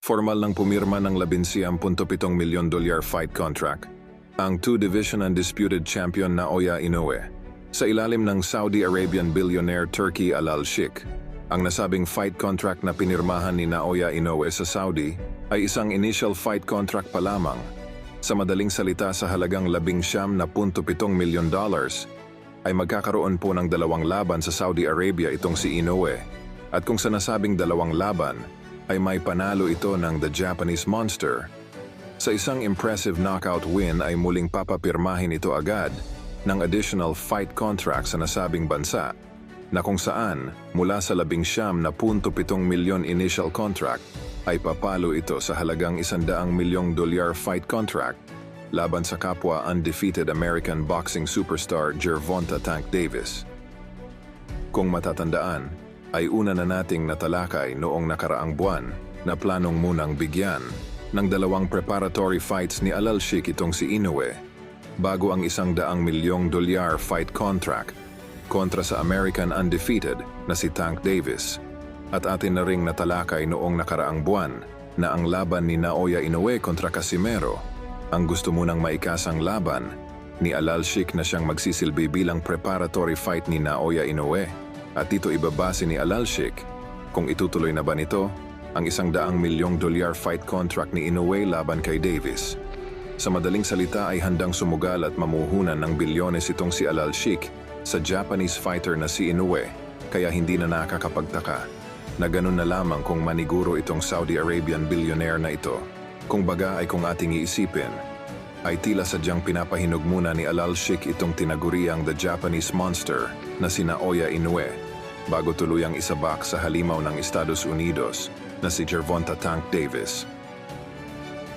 formal ng pumirma ng $11.7 milyon fight contract ang two-division undisputed champion Naoya Inoue sa ilalim ng Saudi Arabian billionaire Turki Al-Sheikh. Ang nasabing fight contract na pinirmahan ni Naoya Inoue sa Saudi ay isang initial fight contract pa lamang. Sa madaling salita, sa halagang $19.7 milyon ay magkakaroon po ng dalawang laban sa Saudi Arabia itong si Inoue. At kung sa nasabing dalawang laban ay may panalo ito ng The Japanese Monster, sa isang impressive knockout win ay muling papapirmahin ito agad ng additional fight contract sa nasabing bansa, na kung saan mula sa $19.7 milyon initial contract ay papalo ito sa halagang $100 milyong fight contract laban sa kapwa undefeated American boxing superstar Gervonta Tank Davis. Kung matatandaan, ay una na nating natalakay noong nakaraang buwan na planong munang bigyan ng dalawang preparatory fights ni Al-Sheikh itong si Inoue bago ang $100 milyong fight contract kontra sa American undefeated na si Tank Davis. At atin na ring natalakay noong nakaraang buwan na ang laban ni Naoya Inoue kontra Casimero ang gusto munang maikasang laban ni Al-Sheikh na siyang magsisilbi bilang preparatory fight ni Naoya Inoue. At dito ibabase ni Al-Sheikh kung itutuloy na ba nito ang $100 milyong fight contract ni Inoue laban kay Davis. Sa madaling salita ay handang sumugal at mamuhunan ng bilyones itong si Al-Sheikh sa Japanese fighter na si Inoue, kaya hindi na nakakapagtaka na ganun na lamang kung maniguro itong Saudi Arabian billionaire na ito. Kung baga ay kung ating iisipin, ay tila sadyang pinapahinog muna ni Al-Sheikh itong tinaguriang The Japanese Monster na si Naoya Inoue bago tuluyang isabak sa halimaw ng Estados Unidos na si Gervonta Tank Davis.